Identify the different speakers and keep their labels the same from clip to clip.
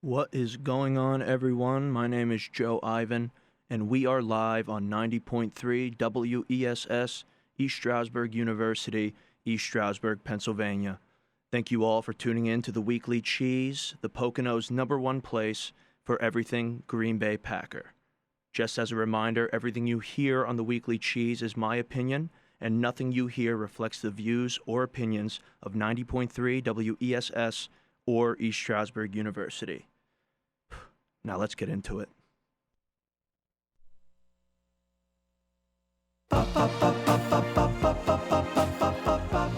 Speaker 1: What is going on, everyone? My name is Joe Ivan, and we are live on 90.3 WESS, East Stroudsburg University, East Stroudsburg, Pennsylvania. Thank you all for tuning in to the Weekly Cheese, the Pocono's #1 place for everything Green Bay Packer. Just as a reminder, everything you hear on the Weekly Cheese is my opinion, and nothing you hear reflects the views or opinions of 90.3 WESS or East Stroudsburg University. Now let's get into it.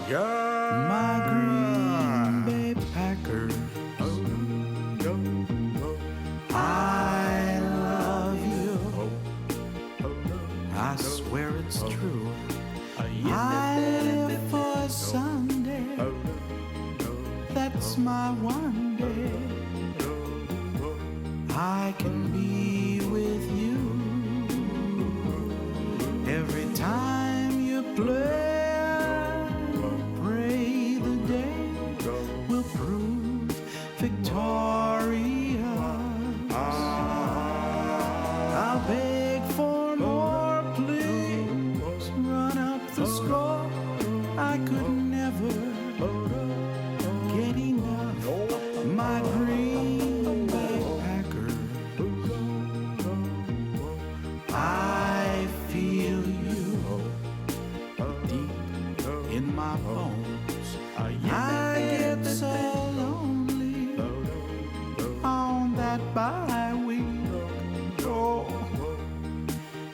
Speaker 2: Yeah, my Green Bay Packers. I love you. I swear it's true. I live for Sunday. That's my one day. I can be with you every time you play. Pray the day will prove victorious. I'll beg for more, please. Run up the score. I could never get enough. My Green Bay Packers. I feel you deep in my bones. I get so lonely on that bye week. Oh,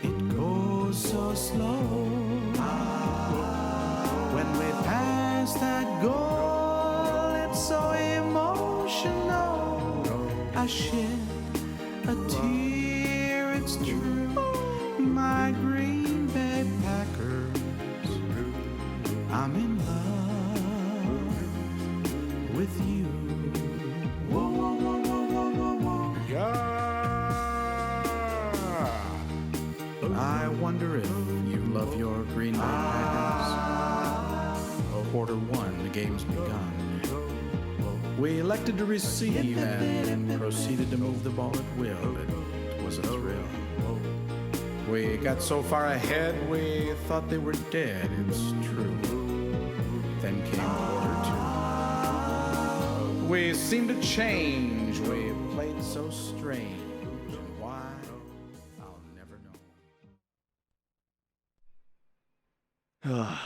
Speaker 2: it goes so slow. When we pass that goal, it's so emotional. I shed a tear, it's true. My Green Bay Packers, I'm in love with you. Whoa, whoa, whoa, whoa, whoa, whoa, whoa. Yeah. I wonder if you love your Green Bay Packers. Quarter one, the game's begun. We elected to receive and proceeded to move the ball at will. It was a thrill. We got so far ahead, we thought they were dead. It's true. Then came quarter two. We seemed to change. We played so strange. And why? I'll never know.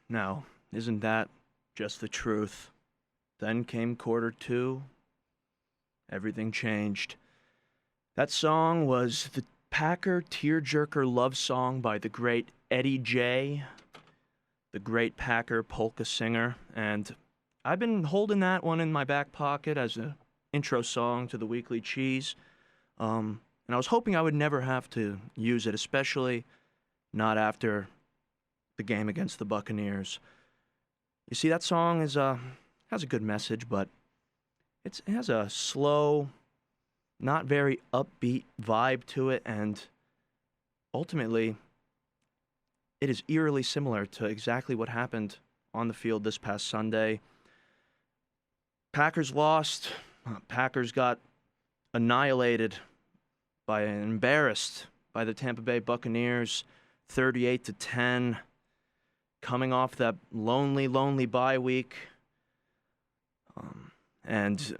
Speaker 1: Now, isn't that just the truth? Then came quarter two. Everything changed. That song was the Packer Tearjerker love song by the great Eddie J., the great Packer polka singer, and I've been holding that one in my back pocket as an intro song to the Weekly Cheese, and I was hoping I would never have to use it, especially not after the game against the Buccaneers. You see, that song is has a good message, but it has a slow, not very upbeat vibe to it, and ultimately, it is eerily similar to exactly what happened on the field this past Sunday. Packers lost. Packers got annihilated embarrassed by the Tampa Bay Buccaneers, 38-10, coming off that lonely bye week. And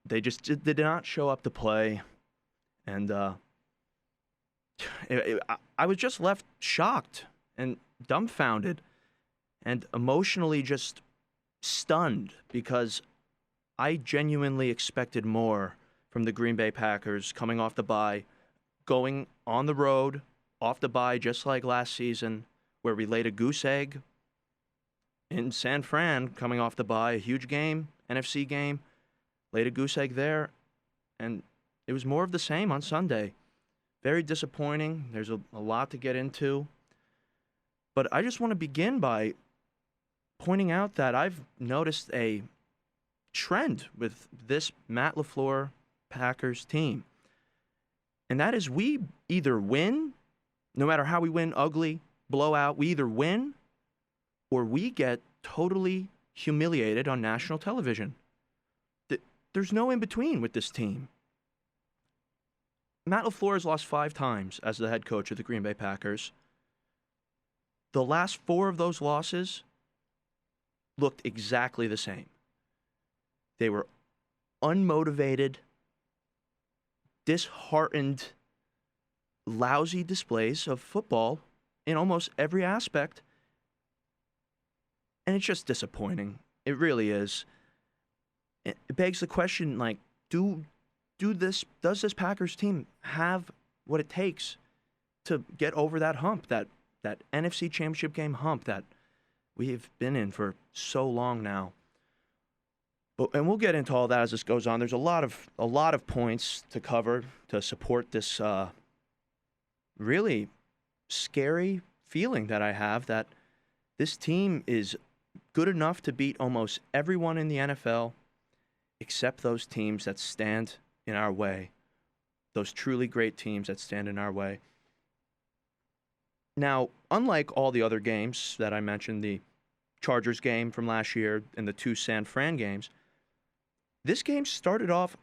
Speaker 1: they did not show up to play, and I was just left shocked and dumbfounded and emotionally just stunned because I genuinely expected more from the Green Bay Packers coming off the bye, going on the road, off the bye just like last season, where we laid a goose egg in San Fran, coming off the bye, a huge game, NFC game, laid a goose egg there, and it was more of the same on Sunday. Very disappointing. There's a lot to get into. But I just want to begin by pointing out that I've noticed a trend with this Matt LaFleur Packers team. And that is we either win, no matter how we win, ugly, blowout, we either win or we get totally humiliated on national television. There's no in between with this team. Matt LaFleur has lost 5 times as the head coach of the Green Bay Packers. The last 4 of those losses looked exactly the same. They were unmotivated, disheartened, lousy displays of football in almost every aspect. And it's just disappointing. It really is. It begs the question, like, does this Packers team have what it takes to get over that hump, that NFC Championship game hump that we've been in for so long now? And we'll get into all that as this goes on. There's a lot of points to cover to support this really scary feeling that I have that this team is good enough to beat almost everyone in the NFL except those teams that stand in our way, those truly great teams that stand in our way. Now, unlike all the other games that I mentioned, the Chargers game from last year and the 2 San Fran games, this game started off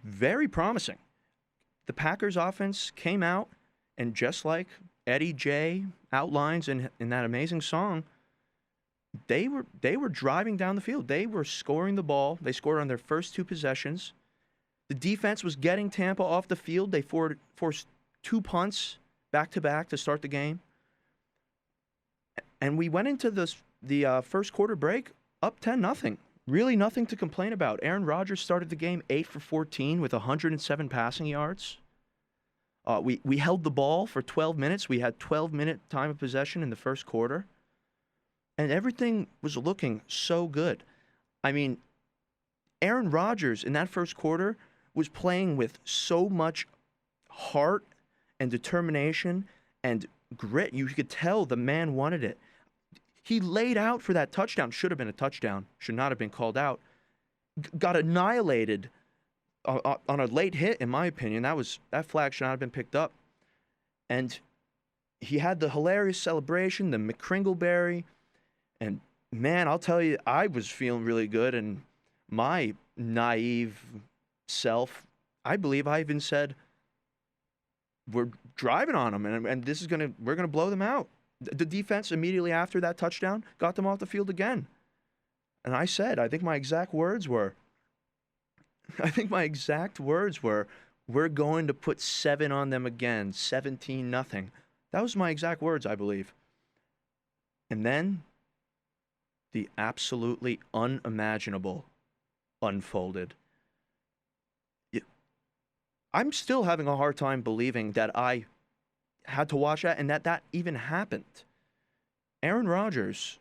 Speaker 1: very promising. The Packers offense came out, and just like Eddie J outlines in that amazing song, they were driving down the field. They were scoring the ball. They scored on their first 2 possessions. The defense was getting Tampa off the field. They forced 2 punts back-to-back to start the game. And we went into the first quarter break up 10-0. Really nothing to complain about. Aaron Rodgers started the game 8 for 14 with 107 passing yards. We held the ball for 12 minutes. We had 12-minute time of possession in the first quarter. And everything was looking so good. I mean, Aaron Rodgers in that first quarter was playing with so much heart and determination and grit. You could tell the man wanted it. He laid out for that touchdown. Should have been a touchdown. Should not have been called out. Got annihilated on a late hit, in my opinion. That flag should not have been picked up. And he had the hilarious celebration, the McCringleberry. And, man, I'll tell you, I was feeling really good. And my naive self, I believe I even said, we're driving on them, and we're gonna blow them out. The defense immediately after that touchdown got them off the field again. And I said, I think my exact words were, we're going to put 7 on them again, 17-0. That was my exact words, I believe. And then the absolutely unimaginable unfolded. I'm still having a hard time believing that I had to watch that and that even happened. Aaron Rodgers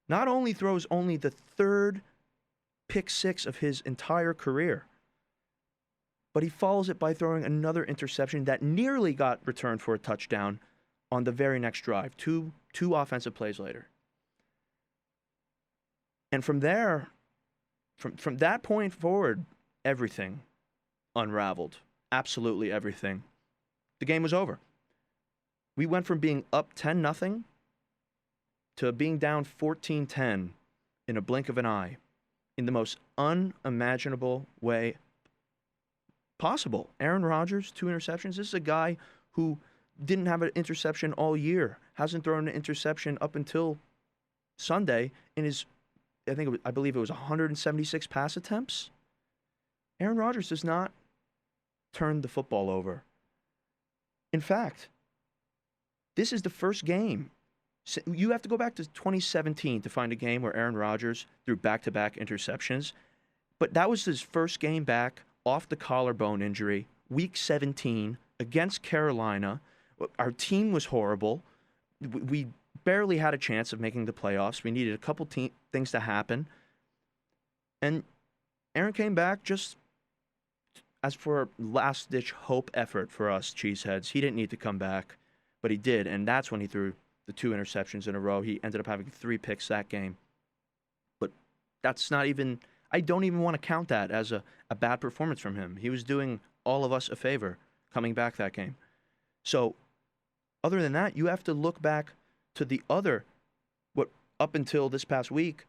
Speaker 1: not only throws only the 3rd pick 6 of his entire career, but he follows it by throwing another interception that nearly got returned for a touchdown on the very next drive, two offensive plays later. And from there, from that point forward, everything unraveled. Absolutely everything. The game was over. We went from being up 10-0 to being down 14-10 in a blink of an eye, in the most unimaginable way possible. Aaron Rodgers, 2 interceptions. This is a guy who didn't have an interception all year, hasn't thrown an interception up until Sunday in his, I believe it was 176 pass attempts. Aaron Rodgers does not turn the football over. In fact, this is the first game. You have to go back to 2017 to find a game where Aaron Rodgers threw back-to-back interceptions. But that was his first game back off the collarbone injury, week 17, against Carolina. Our team was horrible. We barely had a chance of making the playoffs. We needed a couple things to happen. And Aaron came back just as for a last-ditch hope effort for us cheeseheads. He didn't need to come back, but he did, and that's when he threw the 2 interceptions in a row. He ended up having 3 picks that game. But that's not even... I don't even want to count that as a bad performance from him. He was doing all of us a favor coming back that game. So, other than that, you have to look back to the other, what up until this past week,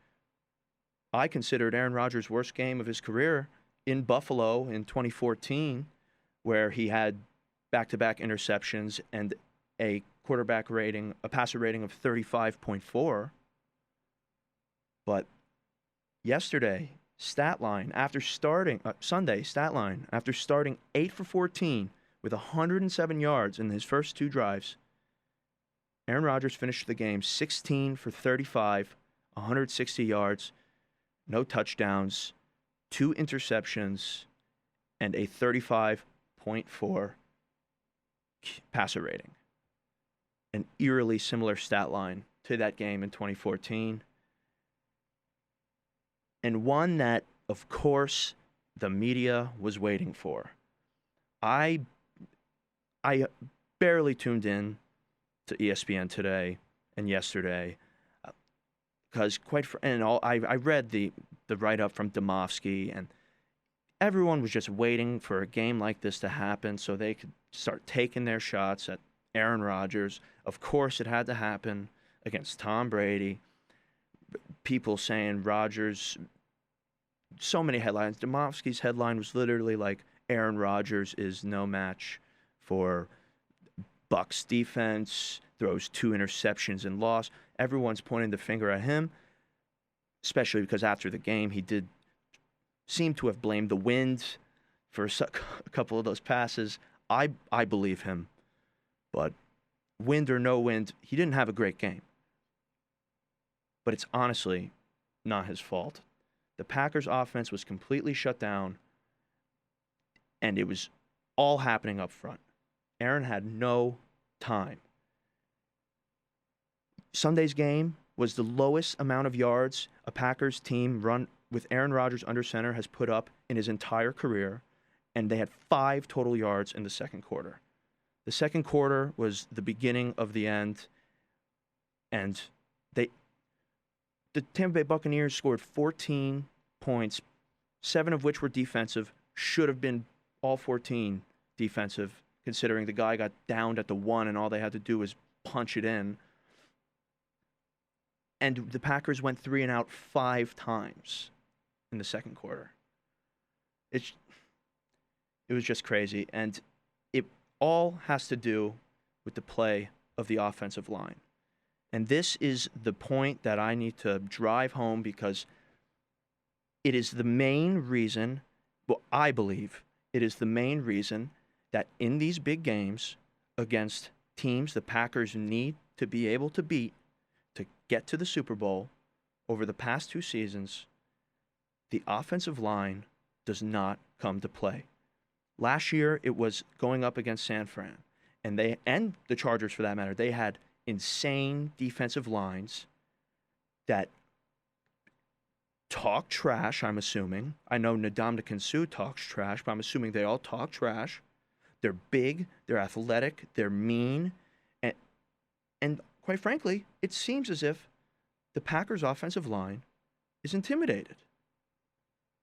Speaker 1: I considered Aaron Rodgers' worst game of his career in Buffalo in 2014, where he had back-to-back interceptions and a passer rating of 35.4. But yesterday, Sunday, stat line, after starting 8 for 14 with 107 yards in his first two drives, Aaron Rodgers finished the game 16 for 35, 160 yards, no touchdowns, 2 interceptions, and a 35.4 passer rating. An eerily similar stat line to that game in 2014. And one that, of course, the media was waiting for. I barely tuned in to ESPN today and yesterday because I read the write-up from Domofsky, and everyone was just waiting for a game like this to happen so they could start taking their shots at Aaron Rodgers. Of course, it had to happen against Tom Brady. People saying Rodgers, so many headlines. Domofsky's headline was literally like, Aaron Rodgers is no match for Bucs defense, throws 2 interceptions and loss. Everyone's pointing the finger at him, especially because after the game, he did seem to have blamed the wind for a couple of those passes. I believe him, but wind or no wind, he didn't have a great game. But it's honestly not his fault. The Packers' offense was completely shut down, and it was all happening up front. Aaron had no time. Sunday's game was the lowest amount of yards a Packers team run with Aaron Rodgers under center has put up in his entire career, and they had 5 total yards in the second quarter. The second quarter was the beginning of the end, and the Tampa Bay Buccaneers scored 14 points, 7 of which were defensive. Should have been all 14 defensive, considering the guy got downed at the 1 and all they had to do was punch it in. And the Packers went 3 and out 5 times in the second quarter. It was just crazy, and it all has to do with the play of the offensive line. And this is the point that I need to drive home, because it is the main reason, well, I believe it is the main reason that in these big games against teams the Packers need to be able to beat to get to the Super Bowl over the past 2 seasons, the offensive line does not come to play. Last year, it was going up against San Fran, and the Chargers for that matter. They had insane defensive lines that talk trash, I'm assuming. I know Ndamukong Suh talks trash, but I'm assuming they all talk trash. They're big, they're athletic, they're mean, and quite frankly, it seems as if the Packers' offensive line is intimidated.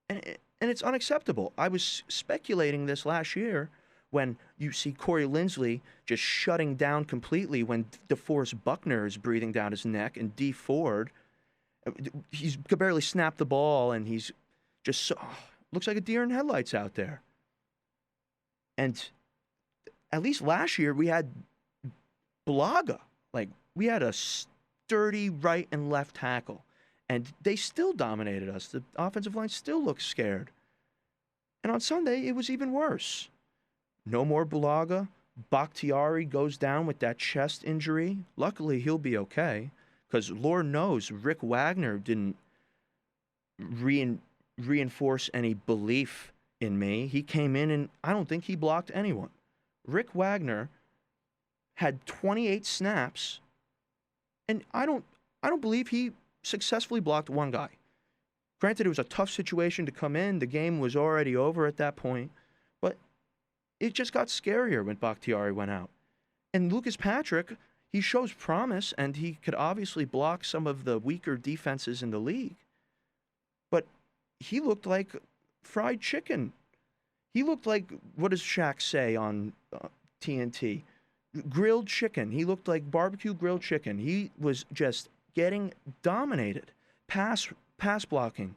Speaker 1: And it's unacceptable. I was speculating this last year when you see Corey Linsley just shutting down completely when DeForest Buckner is breathing down his neck, and Dee Ford, he could barely snap the ball, and he's just looks like a deer in headlights out there. And at least last year we had Bulaga. Like, we had a sturdy right and left tackle, and they still dominated us. The offensive line still looked scared. And on Sunday, it was even worse. No more Bulaga. Bakhtiari goes down with that chest injury. Luckily, he'll be okay, because Lord knows Rick Wagner didn't reinforce any belief in me. He came in, and I don't think he blocked anyone. Rick Wagner had 28 snaps, and I don't believe he successfully blocked one guy. Granted, it was a tough situation to come in. The game was already over at that point, but it just got scarier when Bakhtiari went out. And Lucas Patrick, he shows promise, and he could obviously block some of the weaker defenses in the league. But he looked like fried chicken. He looked like, what does Shaq say on TNT? Grilled chicken. He looked like barbecue grilled chicken. He was just getting dominated. Pass blocking,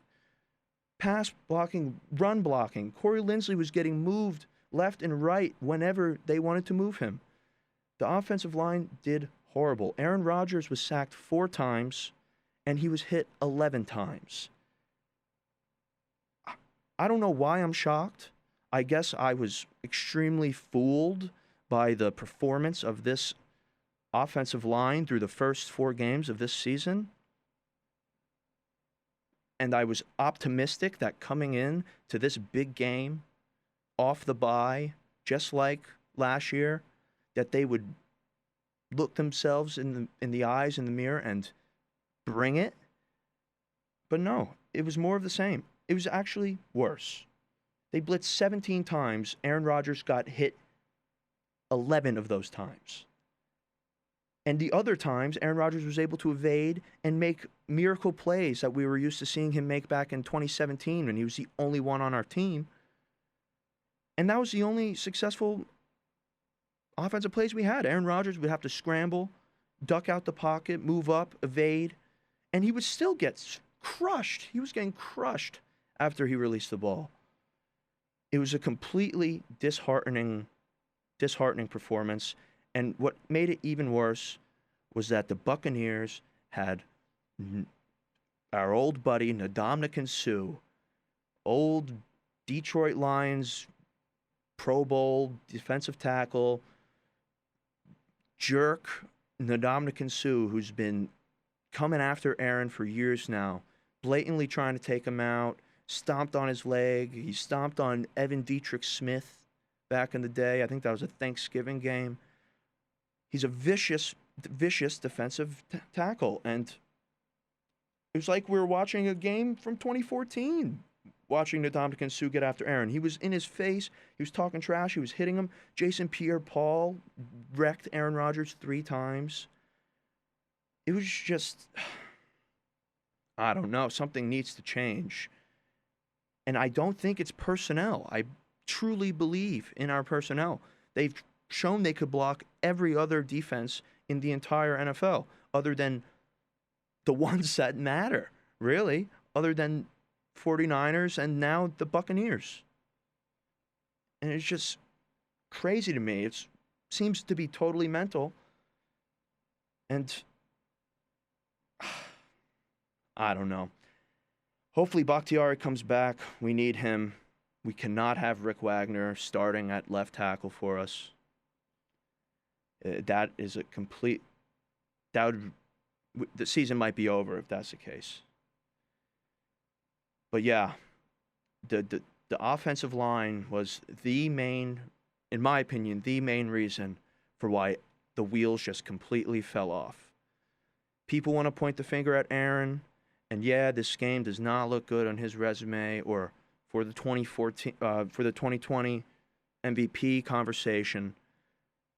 Speaker 1: run blocking. Corey Linsley was getting moved left and right whenever they wanted to move him. The offensive line did horrible. Aaron Rodgers was sacked 4 times, and he was hit 11 times. I don't know why I'm shocked. I guess I was extremely fooled by the performance of this offensive line through the first 4 games of this season. And I was optimistic that coming in to this big game off the bye, just like last year, that they would look themselves in the eyes in the mirror and bring it. But no, it was more of the same. It was actually worse. They blitzed 17 times. Aaron Rodgers got hit 11 of those times. And the other times, Aaron Rodgers was able to evade and make miracle plays that we were used to seeing him make back in 2017 when he was the only one on our team. And that was the only successful offensive plays we had. Aaron Rodgers would have to scramble, duck out the pocket, move up, evade, and he would still get crushed. He was getting crushed after he released the ball. It was a completely disheartening performance. And what made it even worse was that the Buccaneers had our old buddy, Ndamukong Suh, old Detroit Lions Pro Bowl defensive tackle, jerk Ndamukong Suh, who's been coming after Aaron for years now, blatantly trying to take him out, stomped on his leg. He stomped on Evan Dietrich Smith back in the day. I think that was a Thanksgiving game. He's a vicious defensive tackle. And it was like we were watching a game from 2014, watching Ndamukong Suh get after Aaron. He was in his face. He was talking trash. He was hitting him. Jason Pierre-Paul wrecked Aaron Rodgers 3 times. It was just, I don't know. Something needs to change. And I don't think it's personnel. I truly believe in our personnel. They've shown they could block every other defense in the entire NFL, other than the ones that matter, really, other than 49ers and now the Buccaneers. And it's just crazy to me. It seems to be totally mental. And I don't know. Hopefully Bakhtiari comes back. We need him. We cannot have Rick Wagner starting at left tackle for us. That is a complete... the season might be over if that's the case. But yeah, the offensive line was the main, in my opinion, the main reason for why the wheels just completely fell off. People want to point the finger at Aaron, and yeah, this game does not look good on his resume or for the 2020 MVP conversation.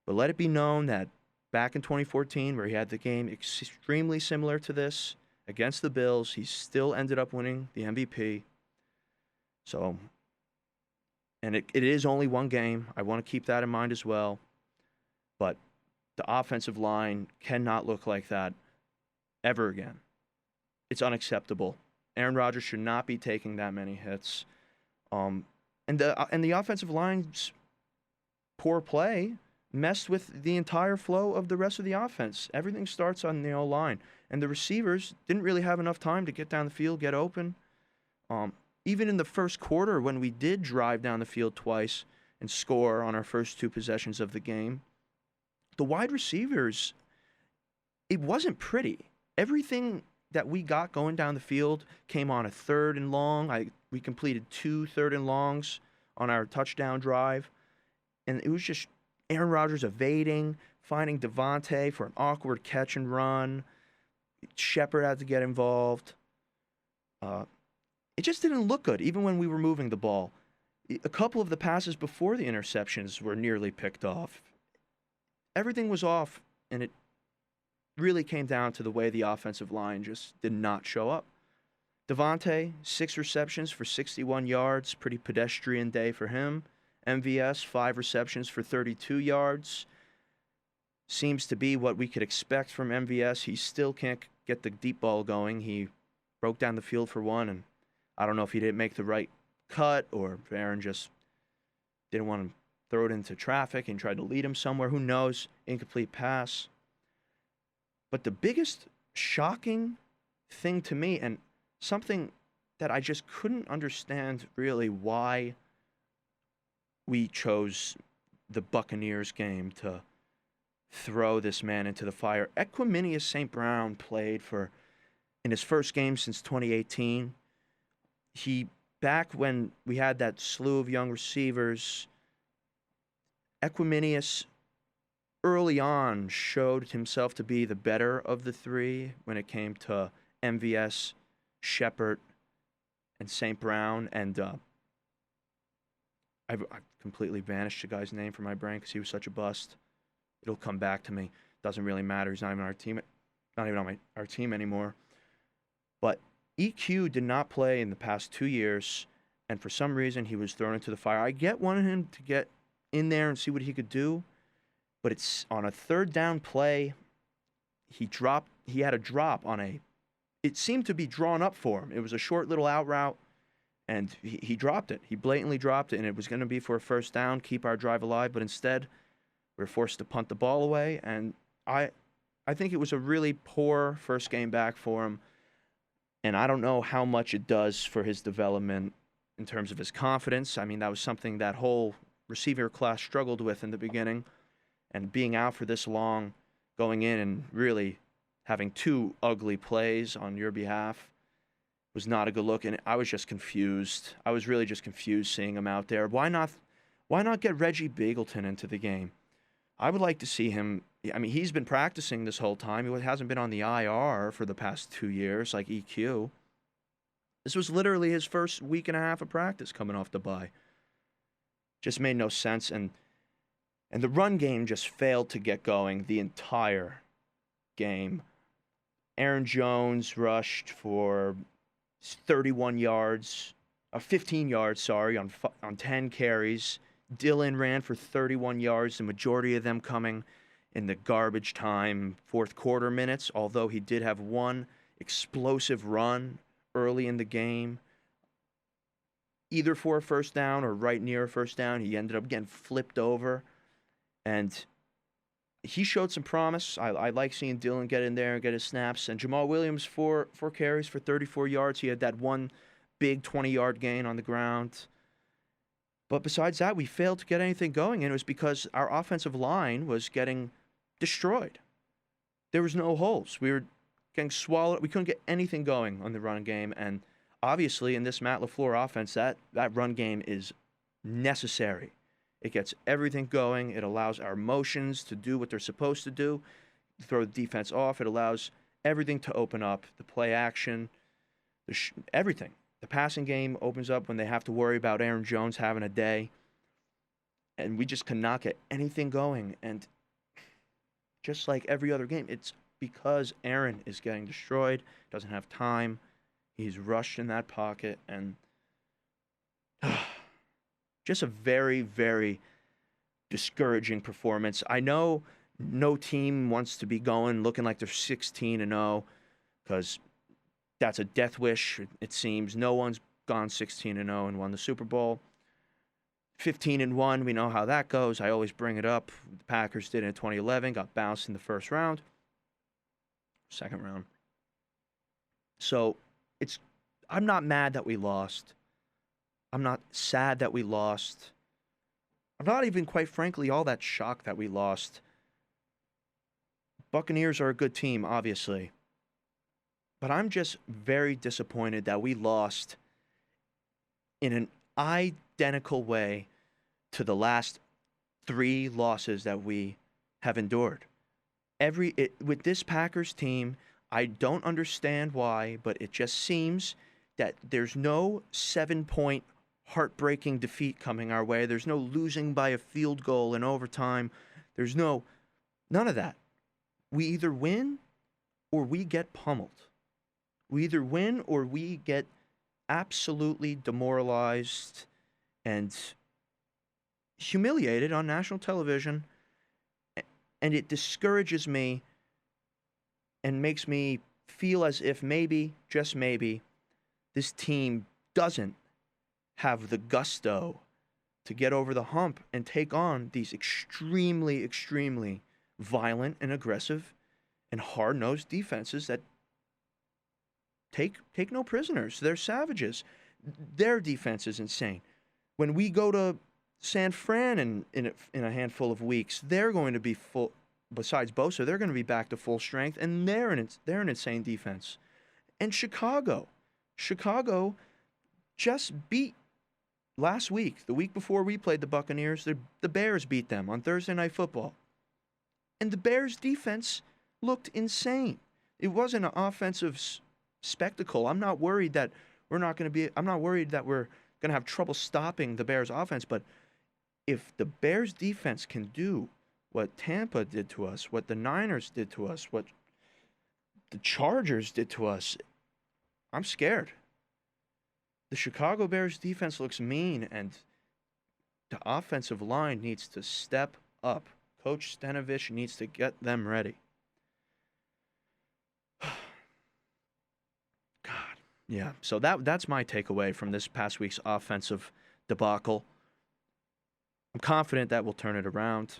Speaker 1: But let it be known that back in 2014, where he had the game extremely similar to this against the Bills, he still ended up winning the MVP. So, and it is only one game. I want to keep that in mind as well. But the offensive line cannot look like that ever again. It's unacceptable. Aaron Rodgers should not be taking that many hits. And the offensive line's poor play messed with the entire flow of the rest of the offense. Everything starts on the O-line. And the receivers didn't really have enough time to get down the field, get open. Even in the first quarter, when we did drive down the field twice and score on our first 2 possessions of the game, the wide receivers, it wasn't pretty. Everything that we got going down the field came on a 3rd and long. We completed 2 3rd and longs on our touchdown drive. And it was just Aaron Rodgers evading, finding Devontae for an awkward catch and run. Shepard had to get involved. It just didn't look good, even when we were moving the ball. A couple of the passes before the interceptions were nearly picked off. Everything was off, and it really came down to the way the offensive line just did not show up. Devontae, 6 receptions for 61 yards, pretty pedestrian day for him. MVS, 5 receptions for 32 yards. Seems to be what we could expect from MVS. He still can't get the deep ball going. He broke down the field for one, and I don't know if he didn't make the right cut or if Aaron just didn't want to throw it into traffic and tried to lead him somewhere. Who knows? Incomplete pass. But the biggest shocking thing to me, and something that I just couldn't understand really why we chose the Buccaneers game to throw this man into the fire. Equiminius St. Brown played for, in his first game since 2018. Back when we had that slew of young receivers, Equiminius early on showed himself to be the better of the three when it came to MVS, Shepard, and St. Brown. And I've completely vanished the guy's name from my brain because he was such a bust. It'll come back to me. Doesn't really matter. He's not even on our team. Not even on our team anymore. But EQ did not play in the past 2 years, and for some reason he was thrown into the fire. I wanted him to get in there and see what he could do, but it's on a third down play. He had a drop on it seemed to be drawn up for him. It was a short little out route, and he dropped it. He blatantly dropped it, and it was going to be for a first down, keep our drive alive, but instead we were forced to punt the ball away, and I think it was a really poor first game back for him. And I don't know how much it does for his development in terms of his confidence. I mean, that was something that whole receiver class struggled with in the beginning. And being out for this long, going in and really having 2 ugly plays on your behalf was not a good look. And I was just confused. I was really just confused seeing him out there. Why not get Reggie Beagleton into the game? I would like to see him. I mean, he's been practicing this whole time. He hasn't been on the IR for the past 2 years like EQ. This was literally his first week and a half of practice coming off the bye. Just made no sense. And the run game just failed to get going the entire game. Aaron Jones rushed for 31 yards, 15 yards, sorry, on 10 carries. Dillon ran for 31 yards, the majority of them coming in the garbage time fourth quarter minutes, although he did have one explosive run early in the game, either for a first down or right near a first down. He ended up getting flipped over, and he showed some promise. I like seeing Dillon get in there and get his snaps. And Jamal Williams, four carries for 34 yards. He had that one big 20-yard gain on the ground. But besides that, we failed to get anything going, and it was because our offensive line was getting destroyed. There was no holes. We were getting swallowed. We couldn't get anything going on the run game, and obviously in this Matt LaFleur offense, that run game is necessary. It gets everything going. It allows our motions to do what they're supposed to do, throw the defense off. It allows everything to open up, the play action, everything. The passing game opens up when they have to worry about Aaron Jones having a day. And we just cannot get anything going. And just like every other game, it's because Aaron is getting destroyed, doesn't have time. He's rushed in that pocket. And just a very, very discouraging performance. I know no team wants to be going looking like they're 16-0 because that's a death wish, it seems. No one's gone 16-0 and won the Super Bowl. 15-1, we know how that goes. I always bring it up. The Packers did it in 2011, got bounced in the second round. So I'm not mad that we lost. I'm not sad that we lost. I'm not even, quite frankly, all that shocked that we lost. Buccaneers are a good team, obviously. But I'm just very disappointed that we lost in an identical way to the last 3 losses that we have endured. With this Packers team, I don't understand why, but it just seems that there's no 7-point heartbreaking defeat coming our way. There's no losing by a field goal in overtime. There's none of that. We either win or we get pummeled. We either win or we get absolutely demoralized and humiliated on national television, and it discourages me and makes me feel as if maybe, just maybe, this team doesn't have the gusto to get over the hump and take on these extremely, extremely violent and aggressive and hard-nosed defenses that take no prisoners. They're savages. Their defense is insane. When we go to San Fran in a handful of weeks, they're going to be full. Besides Bosa, they're going to be back to full strength, and they're an insane defense. And Chicago just beat last week, the week before we played the Buccaneers. The Bears beat them on Thursday Night Football, and the Bears' defense looked insane. It wasn't an offensive spectacle. I'm not worried that we're going to have trouble stopping the Bears' offense, but if the Bears' defense can do what Tampa did to us, what the Niners did to us, what the Chargers did to us, I'm scared. The Chicago Bears defense looks mean, and the offensive line needs to step up. Coach Stenovich needs to get them ready. God. Yeah, so that's my takeaway from this past week's offensive debacle. I'm confident that we'll turn it around.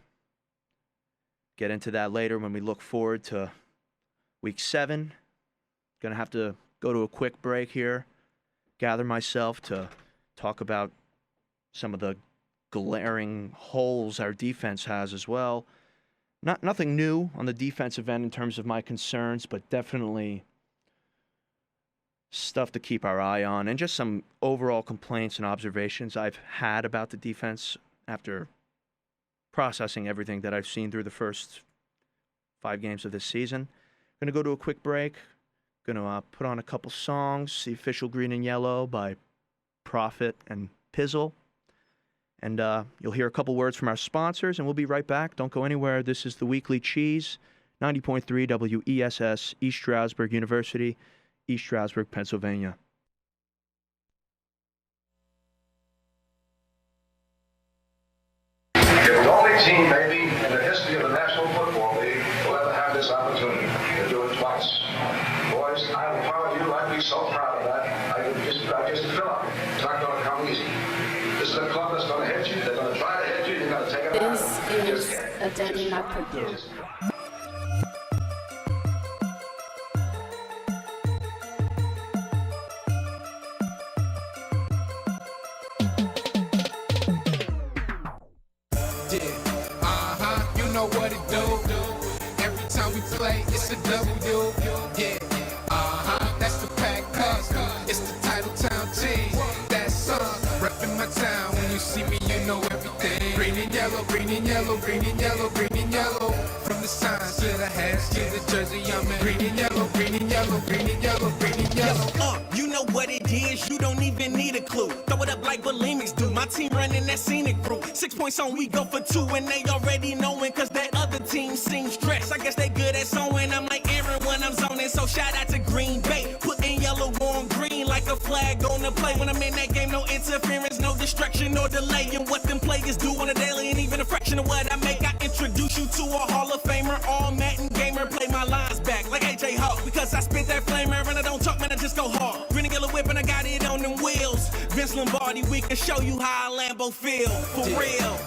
Speaker 1: Get into that later when we look forward to week 7. Going to have to go to a quick break here, gather myself to talk about some of the glaring holes our defense has as well. Nothing new on the defensive end in terms of my concerns, but definitely stuff to keep our eye on, and just some overall complaints and observations I've had about the defense after processing everything that I've seen through the first 5 games of this season. Going to go to a quick break. Going to put on a couple songs, the official Green and Yellow by Prophet and Pizzle. And you'll hear a couple words from our sponsors, and we'll be right back. Don't go anywhere. This is the Weekly Cheese, 90.3 WESS, East Stroudsburg University, East Stroudsburg, Pennsylvania.
Speaker 3: You're the only team, maybe, in the history of the National Football League will ever have this opportunity to do it twice. Boys, I'm proud of you. I'd be so proud of that. I just fill up. It's not going to come easy. This is a club that's going to hit you. They're going to try to hit you. You're going to take it out.
Speaker 4: This is a Daddy Not Purdue.
Speaker 5: You know what it do. Every time we play, it's a W. Yeah, that's the pack cuz it's the title town team. That's reppin' my town. When you see me, you know everything. Green and yellow, green and yellow, green and yellow, green and yellow. From the signs to the hats to the jersey, I'm in. Green and yellow, green and yellow, green and yellow, green and yellow.
Speaker 6: You know what it is, you don't even need a clue. Throw it up like bulimics do. My team running that scenic route. 6 points on, we go for 2, and they already knowing, cause that other team seems stressed. I guess they good at sewing. I'm like Aaron when I'm zoning, so shout out to Green Bay. Putting yellow on green like a flag on the play. When I'm in that game, no interference, no distraction or delay. And what them players do on a daily, and even a fraction of what I make, I introduce you to a Hall of Famer, all Madden gamer. Play my lines back like AJ Hawk, because I spit that flamer and I don't talk, man, I just go hard. Green and yellow whip and I got it on them wheels. Vince Lombardi, we can show you how a Lambo feel, for real.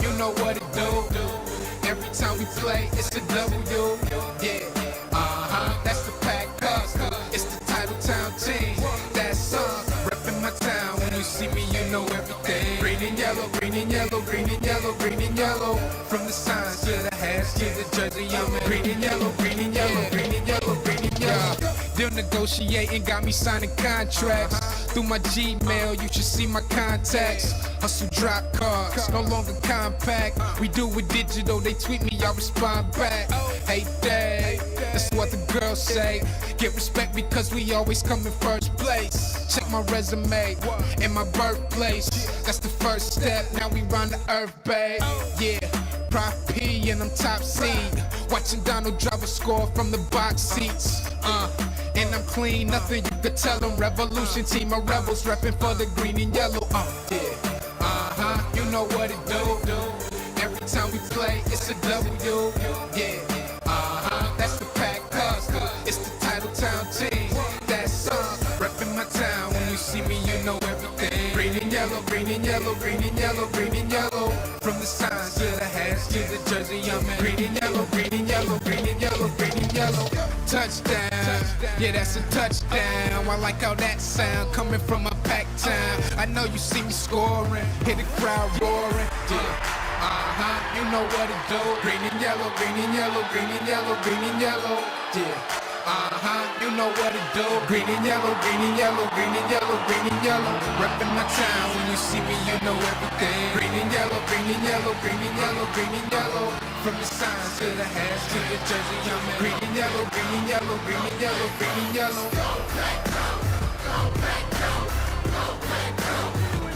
Speaker 5: You know what it do. Every time we play, it's a W. Yeah, that's the pack cuz it's the title town team. That's reppin' my town. When you see me, you know everything. Green and yellow, green and yellow, green and yellow, green and yellow. From the signs to the hats to the jersey, I'm in. Green and yellow, green and yellow, green and yellow, green and yellow. They're negotiating, got me signing contracts. Through my Gmail, you should see my contacts. Hustle drop cards, no longer compact. We do it digital, they tweet me, I respond back. Hey, Dave, that's what the girls say. Get respect because we always come in first place. Check my resume and my birthplace. That's the first step, now we run the earth, babe. Yeah, Prof P and I'm top seed. Watching Donald drive a score from the box seats. And I'm clean, nothing you could tell them. Revolution team of rebels, reppin' for the green and yellow. Yeah, you know what it do. Every time we play, it's a W. Yeah, that's the pack cuz it's the title see me, you know everything. Green and yellow, green and yellow, green and yellow, green and yellow. From the signs to the hats to the jersey I'm in. Green and yellow, green and yellow, green and yellow, green and yellow. Touchdown, yeah, that's a touchdown. I like how that sound coming from a packed town. I know you see me scoring, hear the crowd roaring. Yeah. You know what it do. Green and yellow, green and yellow, green and yellow, green and yellow. Yeah. You know what it do. Green and yellow, green and yellow, green and yellow, green and yellow. Reppin' my town, when you see me, you know everything. Green and yellow, green and yellow, green and yellow, green and yellow. From the signs to the hats to the jersey I'm in. Green and yellow, green and yellow, green and yellow, green and yellow. Go back, go, go back, go, go back, go,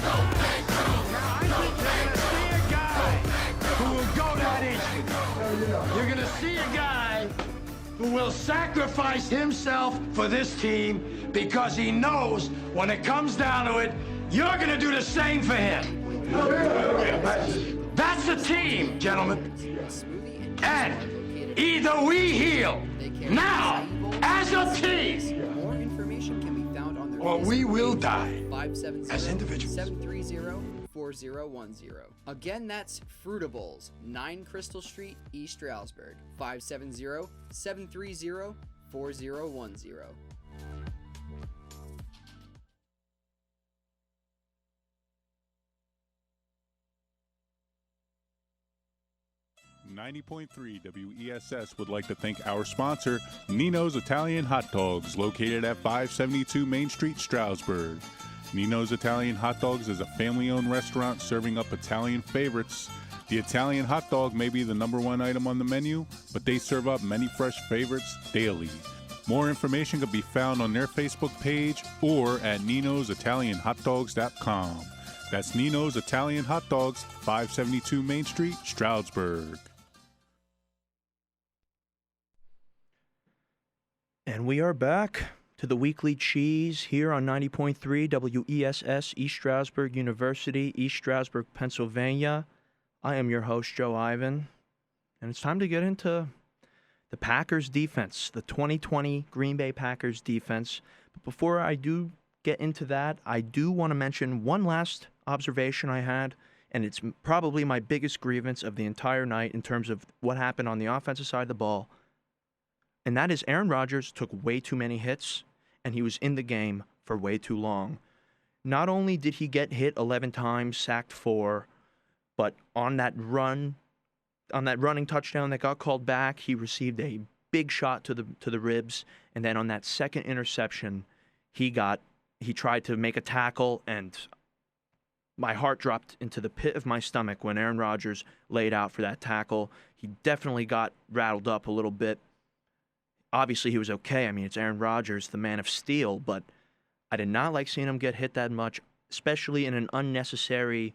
Speaker 5: go back, go.
Speaker 7: You're gonna see a guy who will sacrifice himself for this team because he knows when it comes down to it, you're gonna do the same for him. That's the team, gentlemen. And either we heal now as a team,
Speaker 8: More information can be found on their
Speaker 7: or we will die
Speaker 8: 570
Speaker 7: as individuals.
Speaker 8: 730-4010. Again, that's Fruitables, 9 Crystal Street, East Stroudsburg, 570-730-4010.
Speaker 9: 90.3 WESS would like to thank our sponsor, Nino's Italian Hot Dogs, located at 572 Main Street, Stroudsburg. Nino's Italian Hot Dogs is a family-owned restaurant serving up Italian favorites. The Italian hot dog may be the #1 item on the menu, but they serve up many fresh favorites daily. More information can be found on their Facebook page or at ninositalianhotdogs.com. That's Nino's Italian Hot Dogs, 572 Main Street, Stroudsburg.
Speaker 1: And we are back to the Weekly Cheese here on 90.3 WESS, East Stroudsburg University, East Stroudsburg, Pennsylvania. I am your host, Joe Ivan, and it's time to get into the Packers defense, the 2020 Green Bay Packers defense. But before I do get into that, I do want to mention one last observation I had, and it's probably my biggest grievance of the entire night in terms of what happened on the offensive side of the ball. And that is Aaron Rodgers took way too many hits, and he was in the game for way too long. Not only did he get hit 11 times, sacked 4, but on that running touchdown that got called back, he received a big shot to the ribs, and then on that second interception, he tried to make a tackle, and my heart dropped into the pit of my stomach when Aaron Rodgers laid out for that tackle. He definitely got rattled up a little bit. Obviously, he was okay. I mean, it's Aaron Rodgers, the man of steel, but I did not like seeing him get hit that much, especially in an unnecessary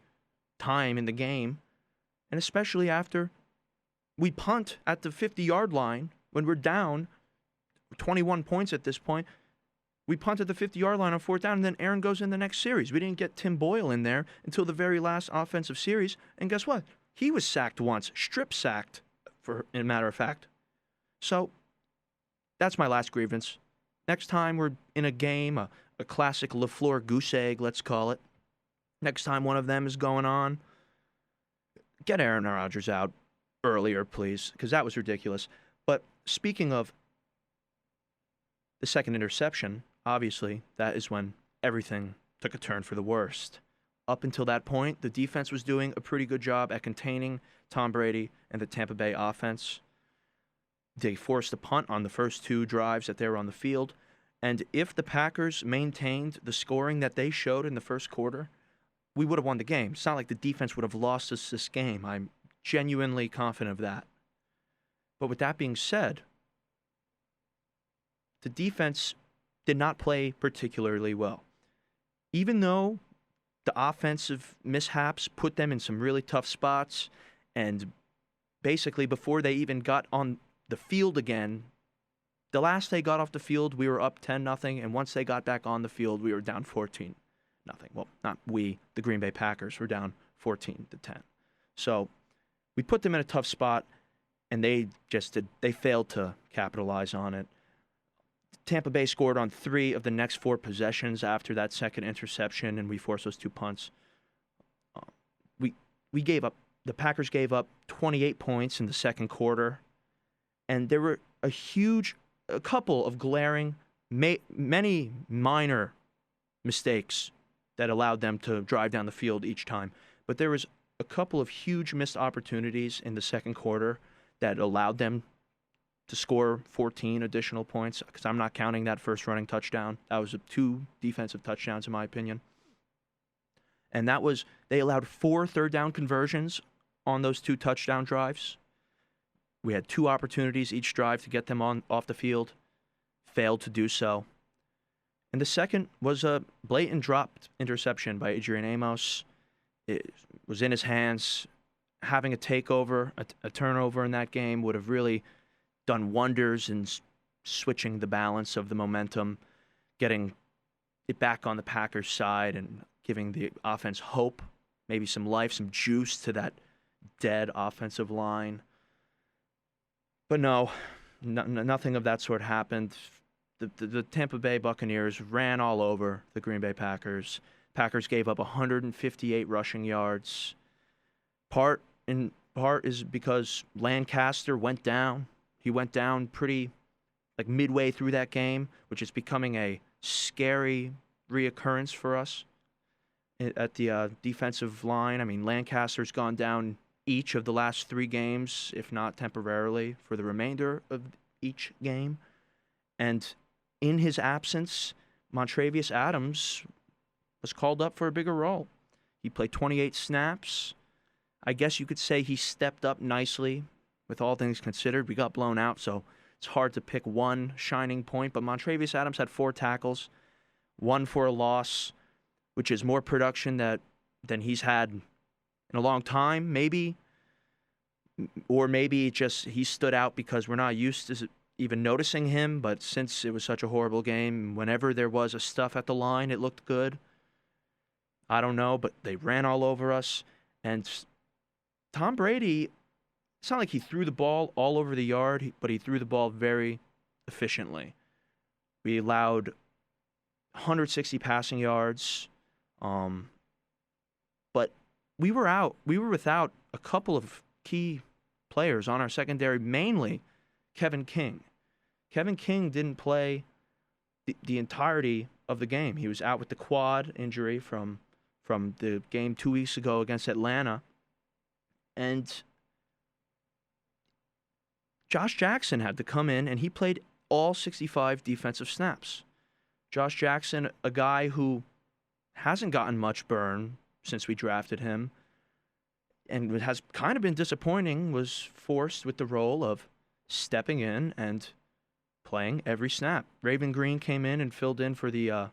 Speaker 1: time in the game, and especially after we punt at the 50-yard line when we're down 21 points at this point. We punt at the 50-yard line on 4th down, and then Aaron goes in the next series. We didn't get Tim Boyle in there until the very last offensive series, and guess what? He was sacked once, strip sacked, for a matter of fact. So that's my last grievance. Next time we're in a game, a classic LaFleur goose egg, let's call it. Next time one of them is going on, get Aaron Rodgers out earlier, please, because that was ridiculous. But speaking of the second interception, obviously, that is when everything took a turn for the worst. Up until that point, the defense was doing a pretty good job at containing Tom Brady and the Tampa Bay offense. They forced a punt on the first 2 drives that they were on the field. And if the Packers maintained the scoring that they showed in the first quarter, we would have won the game. It's not like the defense would have lost us this game. I'm genuinely confident of that. But with that being said, the defense did not play particularly well. Even though the offensive mishaps put them in some really tough spots, and basically before they even got on the field again, the last they got off the field, we were up 10-0, and once they got back on the field, we were down 14-0. Well, not we, the Green Bay Packers, were down 14-10. So we put them in a tough spot, and they failed to capitalize on it. Tampa Bay scored on 3 of the next 4 possessions after that second interception, and we forced those 2 punts. The Packers gave up 28 points in the second quarter, and there were a couple of glaring, many minor mistakes that allowed them to drive down the field each time. But there was a couple of huge missed opportunities in the second quarter that allowed them to score 14 additional points, because I'm not counting that first running touchdown. That was 2 defensive touchdowns, in my opinion. And they allowed 4 third down conversions on those 2 touchdown drives. We had 2 opportunities each drive to get them off the field, failed to do so. And the second was a blatant dropped interception by Adrian Amos. It was in his hands. Having a takeover, a turnover in that game would have really done wonders in switching the balance of the momentum, getting it back on the Packers' side and giving the offense hope, maybe some life, some juice to that dead offensive line. But no, nothing of that sort happened. The Tampa Bay Buccaneers ran all over the Green Bay Packers. Packers gave up 158 rushing yards. Part is because Lancaster went down. He went down pretty midway through that game, which is becoming a scary reoccurrence for us at the defensive line. I mean, Lancaster's gone down each of the last 3 games, if not temporarily, for the remainder of each game. And in his absence, Montravius Adams was called up for a bigger role. He played 28 snaps. I guess you could say he stepped up nicely with all things considered. We got blown out, so it's hard to pick one shining point. But Montravius Adams had 4 tackles, 1 for a loss, which is more production than he's had in a long time, maybe. Or maybe just he stood out because we're not used to even noticing him. But since it was such a horrible game, whenever there was a stuff at the line, it looked good. I don't know, but they ran all over us. And Tom Brady, it's not like he threw the ball all over the yard, but he threw the ball very efficiently. We allowed 160 passing yards, but we were without a couple of key players on our secondary, mainly Kevin King. Kevin King didn't play the entirety of the game. He was out with the quad injury from the game 2 weeks ago against Atlanta. And Josh Jackson had to come in, and he played all 65 defensive snaps. Josh Jackson, a guy who hasn't gotten much burn since we drafted him and has kind of been disappointing, was forced with the role of stepping in and playing every snap. Raven Green came in and filled in for the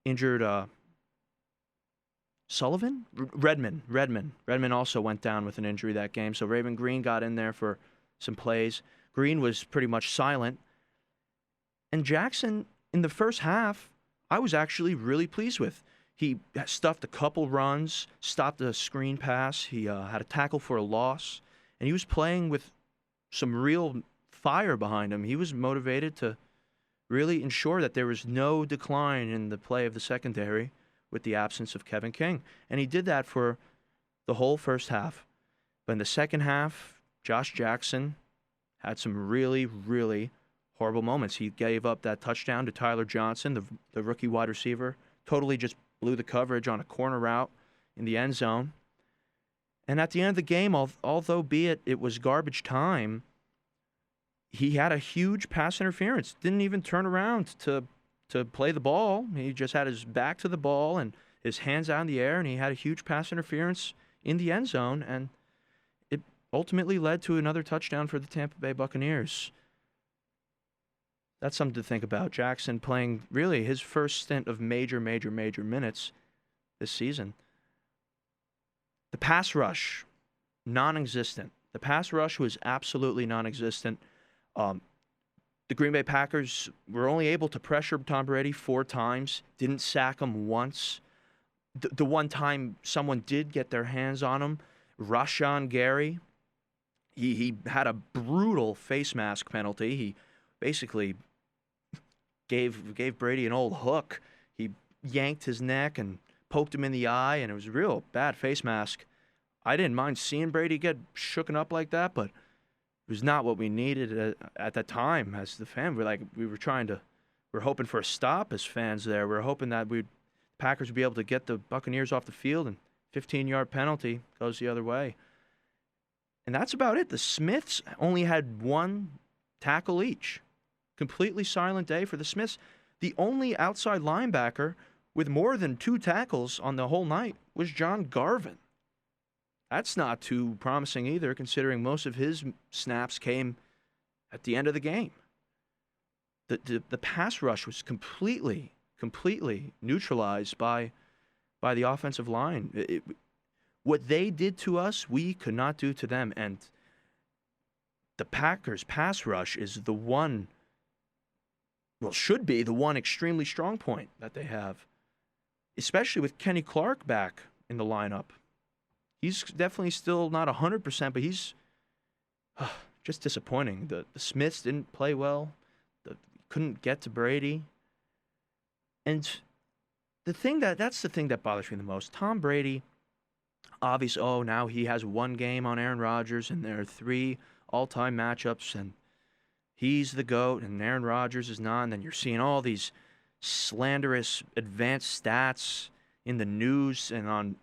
Speaker 1: injured Sullivan? Redmond also went down with an injury that game, so Raven Green got in there for some plays. Green was pretty much silent. And Jackson, in the first half, I was actually really pleased with. He stuffed a couple runs, stopped a screen pass. He had a tackle for a loss. And he was playing with some real fire behind him. He was motivated to really ensure that there was no decline in the play of the secondary with the absence of Kevin King. And he did that for the whole first half. But in the second half, Josh Jackson had some really, really horrible moments. He gave up that touchdown to Tyler Johnson, the rookie wide receiver, totally just blew the coverage on a corner route in the end zone. And at the end of the game, although it was garbage time, he had a huge pass interference. Didn't even turn around to play the ball. He just had his back to the ball and his hands out in the air, and he had a huge pass interference in the end zone, and it ultimately led to another touchdown for the Tampa Bay Buccaneers. That's something to think about. Jackson playing really his first stint of major minutes this season. The pass rush, non-existent. The pass rush was absolutely non-existent. The Green Bay Packers were only able to pressure Tom Brady 4 times, didn't sack him once. The one time someone did get their hands on him, Rashawn Gary, he had a brutal face mask penalty. He basically gave Brady an old hook. He yanked his neck and poked him in the eye, and it was a real bad face mask. I didn't mind seeing Brady get shooken up like that, but it was not what we needed at that time as the fan. We were hoping for a stop as fans there. We were hoping that Packers would be able to get the Buccaneers off the field, and 15-yard penalty goes the other way. And that's about it. The Smiths only had one tackle each. Completely silent day for the Smiths. The only outside linebacker with more than 2 tackles on the whole night was John Garvin. That's not too promising either, considering most of his snaps came at the end of the game. The pass rush was completely neutralized by the offensive line. What they did to us, we could not do to them. And the Packers' pass rush is the one, well, should be the one extremely strong point that they have, especially with Kenny Clark back in the lineup. He's definitely still not 100%, but he's just disappointing. The Smiths didn't play well. Couldn't get to Brady. And that's the thing that bothers me the most. Tom Brady, obviously, now he has one game on Aaron Rodgers, and there are 3 all-time matchups, and he's the GOAT, and Aaron Rodgers is not. And then you're seeing all these slanderous advanced stats in the news, and on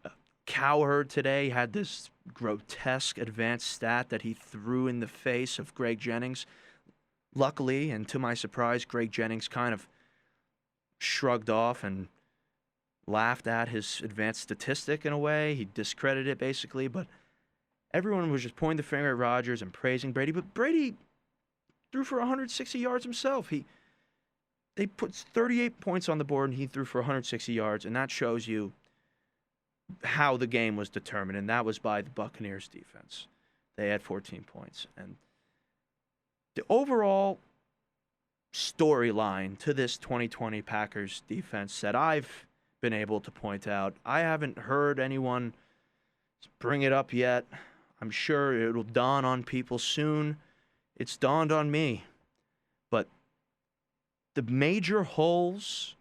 Speaker 1: Cowherd today had this grotesque advanced stat that he threw in the face of Greg Jennings. Luckily, and to my surprise, Greg Jennings kind of shrugged off and laughed at his advanced statistic in a way. He discredited it, basically, but everyone was just pointing the finger at Rodgers and praising Brady. But Brady threw for 160 yards himself. They put 38 points on the board, and he threw for 160 yards, and that shows you how the game was determined, and that was by the Buccaneers defense. They had 14 points. And the overall storyline to this 2020 Packers defense that I've been able to point out, I haven't heard anyone bring it up yet. I'm sure it'll dawn on people soon. It's dawned on me. But the major holes,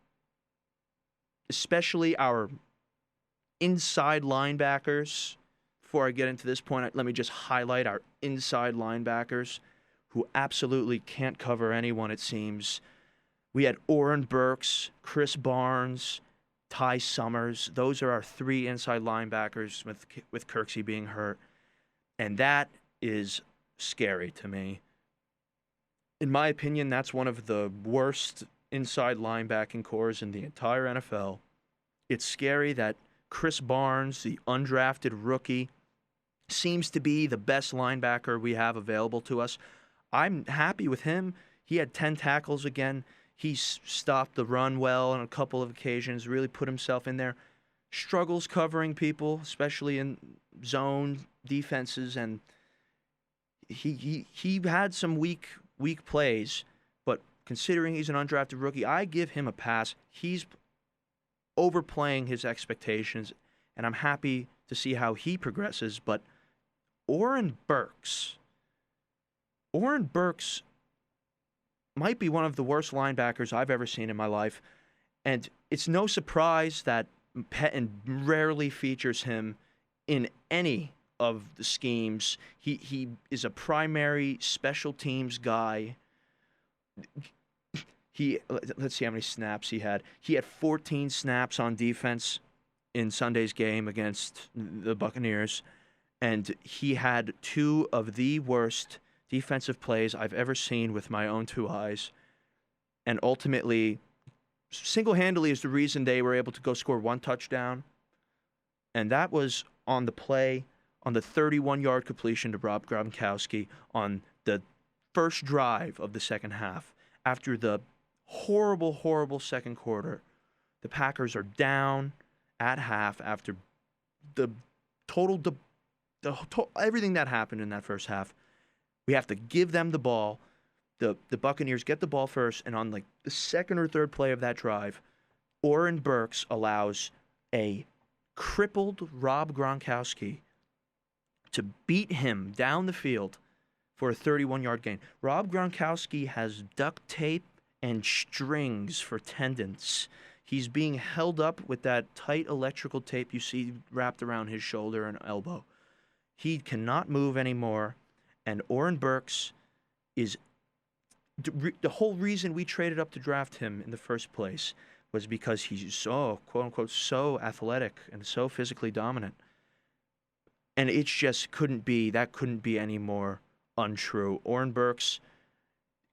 Speaker 1: especially our inside linebackers, before I get into this point, let me just highlight our inside linebackers who absolutely can't cover anyone, it seems. We had Oren Burks, Chris Barnes, Ty Summers. Those are our 3 inside linebackers, with Kirksey being hurt. And that is scary to me. In my opinion, that's one of the worst inside linebacking cores in the entire NFL. It's scary that Chris Barnes, the undrafted rookie, seems to be the best linebacker we have available to us. I'm happy with him. He had 10 tackles again. He stopped the run well on a couple of occasions, really put himself in there. Struggles covering people, especially in zone defenses, and he had some weak plays, but considering he's an undrafted rookie, I give him a pass. He's overplaying his expectations, and I'm happy to see how he progresses. But Oren Burks might be one of the worst linebackers I've ever seen in my life, and it's no surprise that Pettin rarely features him in any of the schemes. He is a primary special teams guy. Let's see how many snaps he had. He had 14 snaps on defense in Sunday's game against the Buccaneers, and he had 2 of the worst defensive plays I've ever seen with my own 2 eyes, and ultimately, single-handedly is the reason they were able to go score 1 touchdown, and that was on the play, on the 31-yard completion to Rob Gronkowski on the first drive of the second half. After the horrible second quarter, the Packers are down at half after the total everything that happened in that first half. We have to give them the ball. The Buccaneers get the ball first, and on like the second or third play of that drive, Oren Burks allows a crippled Rob Gronkowski to beat him down the field for a 31-yard gain. Rob Gronkowski has duct tape and strings for tendons. He's being held up with that tight electrical tape you see wrapped around his shoulder and elbow. He cannot move anymore, and Oren Burks is the whole reason we traded up to draft him in the first place was because he's so, quote unquote, so athletic and so physically dominant. And it just couldn't be any more untrue. Oren Burks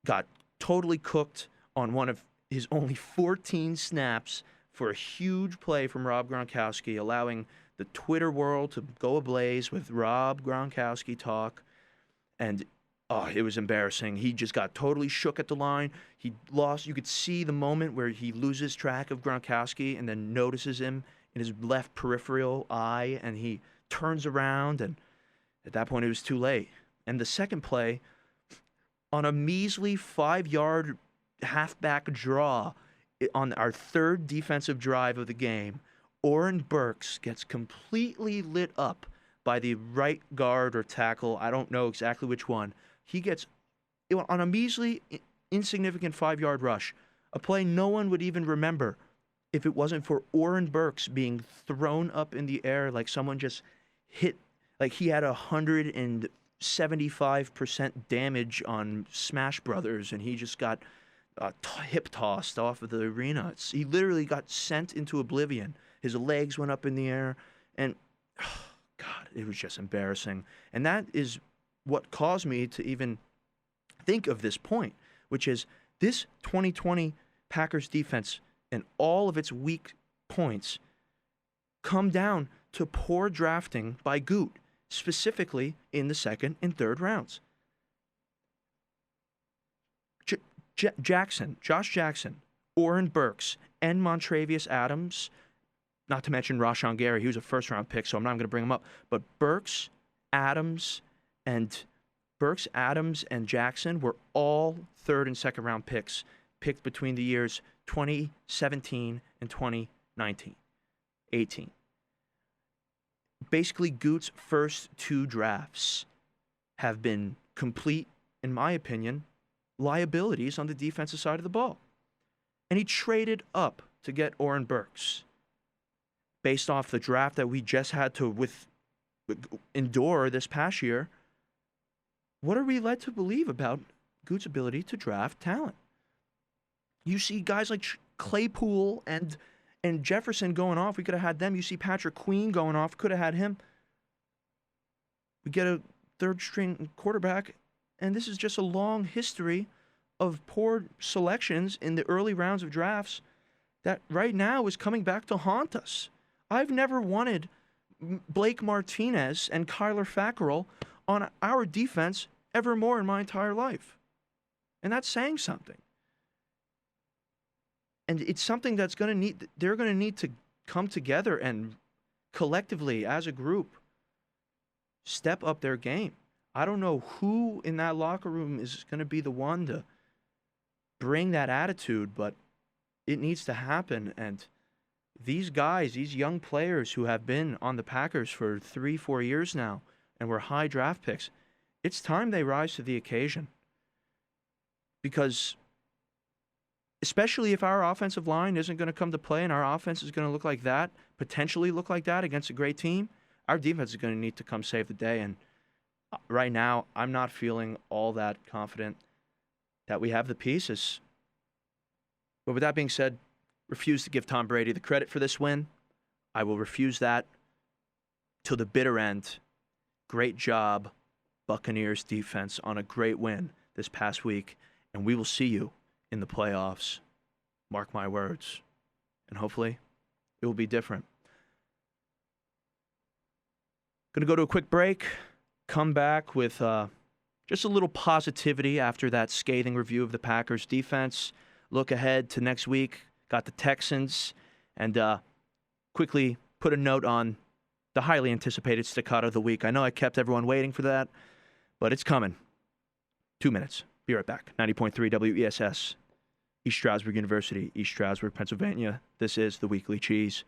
Speaker 1: got totally cooked on one of his only 14 snaps for a huge play from Rob Gronkowski, allowing the Twitter world to go ablaze with Rob Gronkowski talk. And it was embarrassing. He just got totally shook at the line. He lost. You could see the moment where he loses track of Gronkowski and then notices him in his left peripheral eye, and he turns around, and at that point it was too late. And the second play, on a measly 5-yard halfback draw on our third defensive drive of the game, Oren Burks gets completely lit up by the right guard or tackle. I don't know exactly which one. He gets, on a measly, insignificant 5-yard rush, a play no one would even remember if it wasn't for Oren Burks being thrown up in the air like someone just hit, like he had 175% damage on Smash Brothers, and he just got hip tossed off of the arena. He literally got sent into oblivion. His legs went up in the air, and God, it was just embarrassing. And that is what caused me to even think of this point, which is this 2020 Packers defense and all of its weak points come down to poor drafting by Goot, specifically in the second and third rounds. Josh Jackson, Oren Burks, and Montravius Adams, not to mention Rashawn Gary, he was a first-round pick, so I'm not going to bring him up, but Burks, Adams, and Jackson were all third and second-round picks, picked between the years 2017 and 2018. Basically, Goot's first 2 drafts have been complete, in my opinion, liabilities on the defensive side of the ball. And he traded up to get Oren Burks based off the draft that we just had to endure this past year. What are we led to believe about Goot's ability to draft talent? You see guys like Claypool and Jefferson going off. We could have had them. You see Patrick Queen going off. Could have had him. We get a third-string quarterback, and this is just a long history of poor selections in the early rounds of drafts that right now is coming back to haunt us. I've never wanted Blake Martinez and Kyler Fackrell on our defense ever more in my entire life. And that's saying something. And it's something they're going to need to come together and collectively, as a group, step up their game. I don't know who in that locker room is going to be the one to bring that attitude, but it needs to happen. And these guys, these young players who have been on the Packers for 3-4 years now and were high draft picks, it's time they rise to the occasion. Because especially if our offensive line isn't going to come to play and our offense is going to look like that, potentially look like that against a great team, our defense is going to need to come save the day. And right now, I'm not feeling all that confident that we have the pieces. But with that being said, refuse to give Tom Brady the credit for this win. I will refuse that till the bitter end. Great job, Buccaneers defense, on a great win this past week. And we will see you in the playoffs. Mark my words. And hopefully, it will be different. Going to go to a quick break. Come back with just a little positivity after that scathing review of the Packers defense. Look ahead to next week. Got the Texans. And quickly put a note on the highly anticipated staccato of the week. I know I kept everyone waiting for that, but it's coming. 2 minutes. Be right back. 90.3 WESS, East Stroudsburg University, East Stroudsburg, Pennsylvania. This is the Weekly Cheese.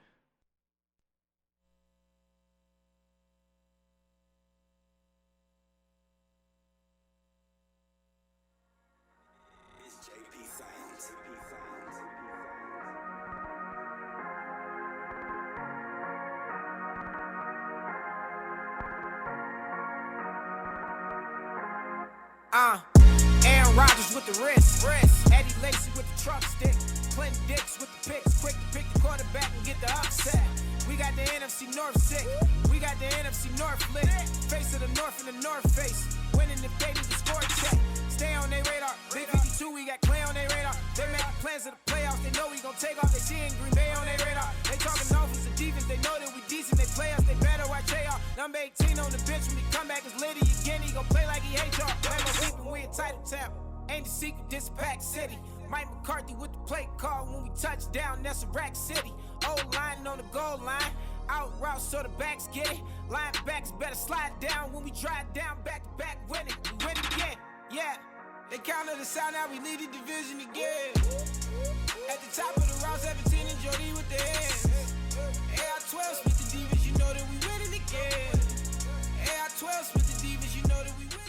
Speaker 5: the wrist. Eddie Lacy with the truck stick. Clinton Dix with the picks. Quick to pick the quarterback and get the upset. We got the NFC North sick. We got the NFC North lit. Face of the North in the North face. Winning if they need to score check. Stay on their radar. Big 52, we got Clay on their radar. They making plans of the playoffs. They know we gon' take off. They seeing Green Bay on their radar. They talking offense and defense. They know that we decent. They play us. They better watch JR. Number 18 on the bench when he come back is Liddy again. He gon' play like he hate y'all. Let go deep and we a title town. Ain't the secret, this Pack City. Mike McCarthy with the play call when we touch down. That's a Rack City. Old line on the goal line. Out route so the backs get it. Linebackers better slide down when we drive down back to back winning. We win again. Yeah. They counted us out, now we lead the division again. At the top of the round, 17 and Jody with the hands. AR-12 split the divas, you know that we winning again. AR-12 split the divas, you know that we winning again.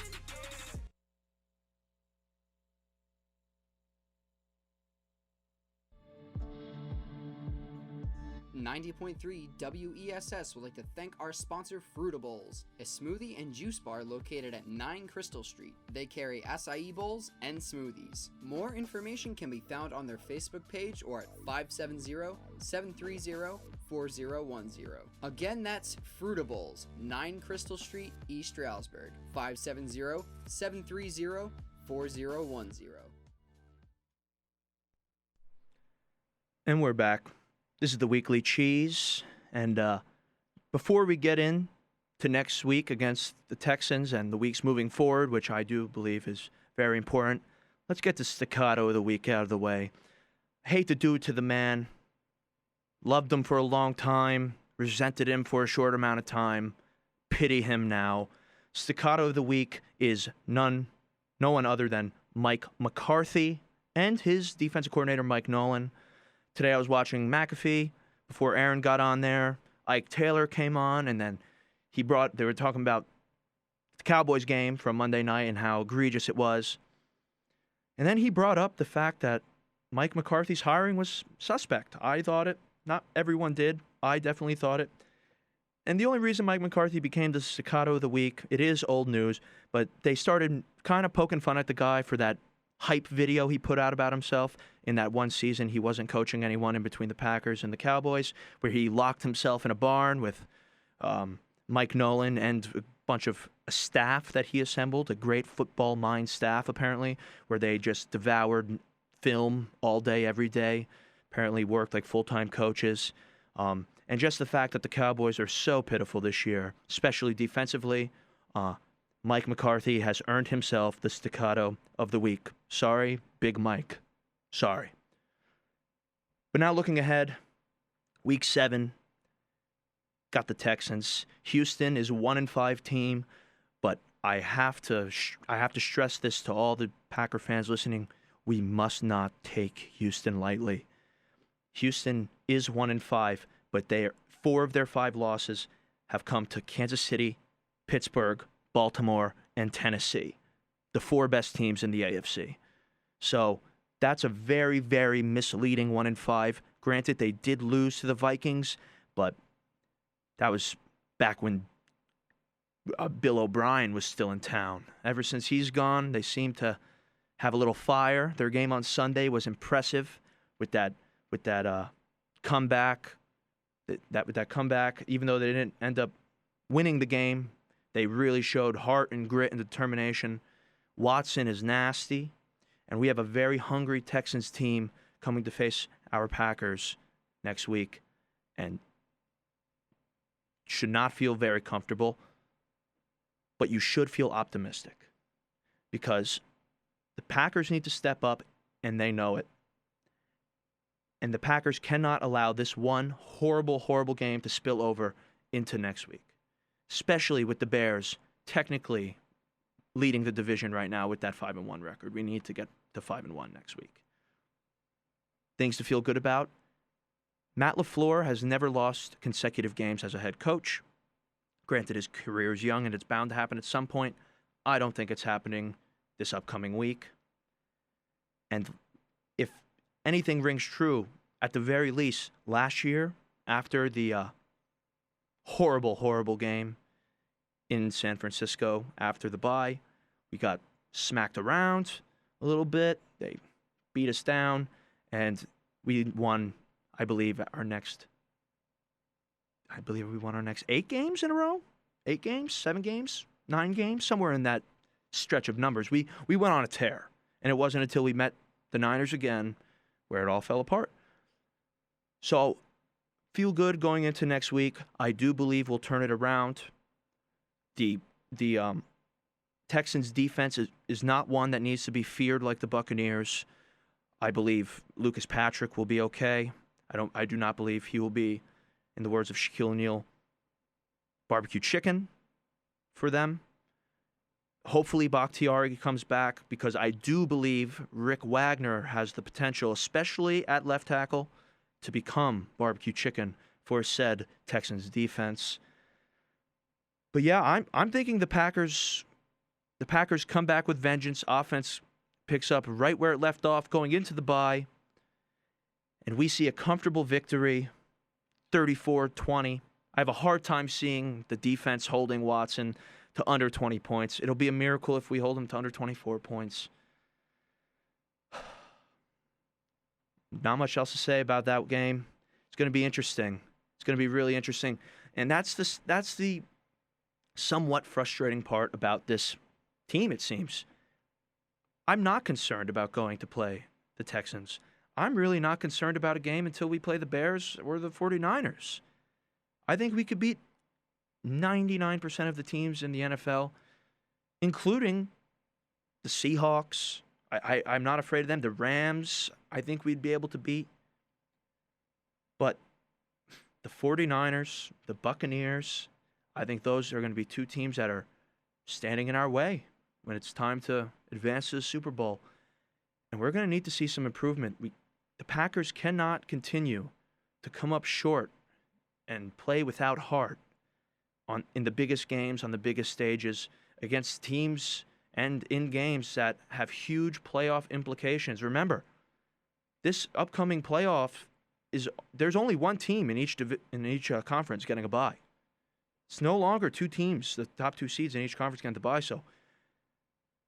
Speaker 8: 90.3 WESS would like to thank our sponsor Fruitables, a smoothie and juice bar located at 9 Crystal Street. They carry acai bowls and smoothies. More information can be found on their Facebook page or at 570-730-4010. Again, that's Fruitables, 9 Crystal Street, East Stroudsburg, 570-730-4010.
Speaker 1: And we're back. This is the Weekly Cheese, and before we get in to next week against the Texans and the weeks moving forward, which I do believe is very important, let's get the staccato of the week out of the way. I hate to do it to the man. Loved him for a long time, resented him for a short amount of time, pity him now. Staccato of the week is no one other than Mike McCarthy and his defensive coordinator, Mike Nolan. Today I was watching McAfee before Aaron got on there. Ike Taylor came on, and then they were talking about the Cowboys game from Monday night and how egregious it was. And then he brought up the fact that Mike McCarthy's hiring was suspect. I thought it. Not everyone did. I definitely thought it. And the only reason Mike McCarthy became the staccato of the week, it is old news, but they started kind of poking fun at the guy for that hype video he put out about himself in that one season he wasn't coaching anyone in between the Packers and the Cowboys, where he locked himself in a barn with Mike Nolan and a bunch of staff that he assembled, a great football mind staff apparently, where they just devoured film all day, every day, apparently worked like full-time coaches. And just the fact that the Cowboys are so pitiful this year, especially defensively, Mike McCarthy has earned himself the staccato of the week. Sorry, Big Mike. Sorry. But now looking ahead, Week 7, got the Texans. Houston is a 1-5 team, but I have to stress this to all the Packer fans listening. We must not take Houston lightly. Houston is 1-5, but 4 of their 5 losses have come to Kansas City, Pittsburgh, Baltimore, and Tennessee, the 4 best teams in the AFC. So that's a very, very misleading 1-5. Granted, they did lose to the Vikings, but that was back when Bill O'Brien was still in town. Ever since he's gone, they seem to have a little fire. Their game on Sunday was impressive with that comeback. With that comeback, even though they didn't end up winning the game, they really showed heart and grit and determination. Watson is nasty, and we have a very hungry Texans team coming to face our Packers next week, and should not feel very comfortable, but you should feel optimistic because the Packers need to step up, and they know it. And the Packers cannot allow this one horrible, horrible game to spill over into next week, especially with the Bears technically leading the division right now with that 5-1 record. We need to get to 5-1 next week. Things to feel good about. Matt LaFleur has never lost consecutive games as a head coach. Granted, his career is young and it's bound to happen at some point. I don't think it's happening this upcoming week. And if anything rings true, at the very least, last year, after the horrible, horrible game in San Francisco after the bye, we got smacked around. a little bit. They beat us down, and we won, I believe, we won our next 8 games in a row. 8 games, 7 games, 9 games, somewhere in that stretch of numbers. We went on a tear, and it wasn't until we met the Niners again where it all fell apart. So, feel good going into next week. I do believe we'll turn it around. The Texans defense is not one that needs to be feared like the Buccaneers. I believe Lucas Patrick will be okay. I do not believe he will be, in the words of Shaquille O'Neal, barbecue chicken for them. Hopefully Bakhtiari comes back, because I do believe Rick Wagner has the potential, especially at left tackle, to become barbecue chicken for said Texans defense. But yeah, I'm thinking the Packers come back with vengeance. Offense picks up right where it left off going into the bye, and we see a comfortable victory, 34-20. I have a hard time seeing the defense holding Watson to under 20 points. It'll be a miracle if we hold him to under 24 points. Not much else to say about that game. It's going to be interesting. It's going to be really interesting. And that's the somewhat frustrating part about this team, it seems. I'm not concerned about going to play the Texans. I'm really not concerned about a game until we play the Bears or the 49ers. I think we could beat 99% of the teams in the NFL, including the Seahawks. I'm not afraid of them. The Rams, I think we'd be able to beat. But the 49ers, the Buccaneers, I think those are going to be 2 teams that are standing in our way when it's time to advance to the Super Bowl. And we're going to need to see some improvement. The Packers cannot continue to come up short and play without heart in the biggest games, on the biggest stages, against teams and in games that have huge playoff implications. Remember, this upcoming playoff there's only one team in each conference getting a bye. It's no longer 2 teams, the top 2 seeds in each conference getting the bye. So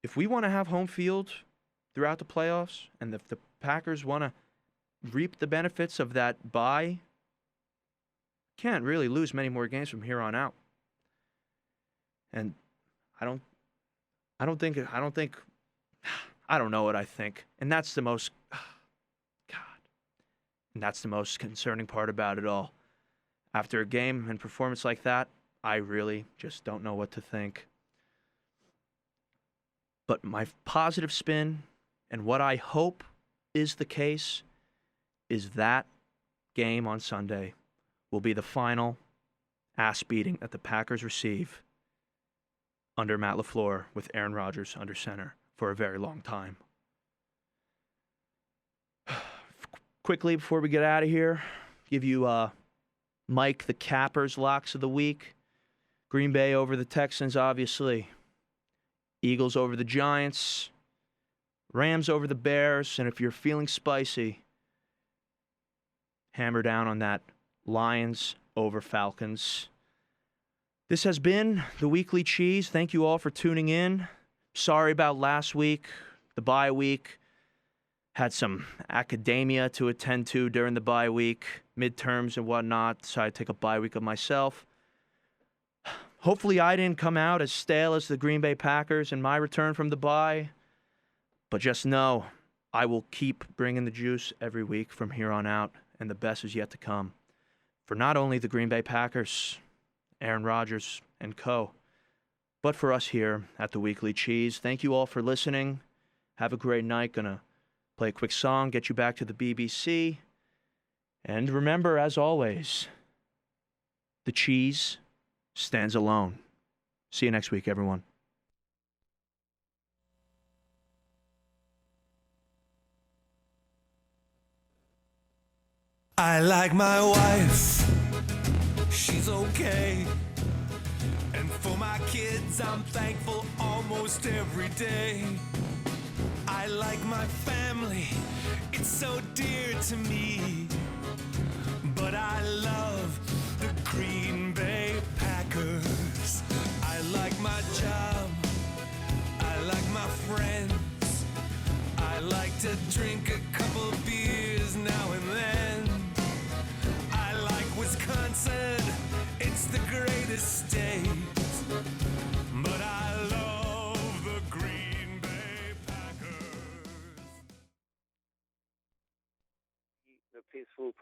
Speaker 1: if we want to have home field throughout the playoffs, and if the Packers want to reap the benefits of that bye, can't really lose many more games from here on out. And I don't know what I think. And that's the most, and that's the most concerning part about it all. After a game and performance like that, I really just don't know what to think. But my positive spin, and what I hope is the case, is that game on Sunday will be the final ass beating that the Packers receive under Matt LaFleur with Aaron Rodgers under center for a very long time. Quickly, before we get out of here, give you Mike the Capper's locks of the week. Green Bay over the Texans, obviously. Eagles over the Giants. Rams over the Bears. And if you're feeling spicy, hammer down on that Lions over Falcons. This has been the Weekly Cheese. Thank you all for tuning in. Sorry about last week, the bye week. Had some academia to attend to during the bye week, midterms and whatnot, so I take a bye week of myself. Hopefully I didn't come out as stale as the Green Bay Packers in my return from the bye, but just know I will keep bringing the juice every week from here on out, and the best is yet to come. For not only the Green Bay Packers, Aaron Rodgers, and co., but for us here at the Weekly Cheese. Thank you all for listening. Have a great night. Gonna play a quick song, get you back to the BBC. And remember, as always, the cheese stands alone. See you next week, everyone.
Speaker 6: I like my wife, she's okay. And for my kids, I'm thankful almost every day. I like my family, it's so dear to me. But I love the Green Bay Packers. I like my job, I like my friends. to drink a couple beers now and then. I like Wisconsin, it's the greatest state. But I love the Green Bay Packers.
Speaker 10: The peaceful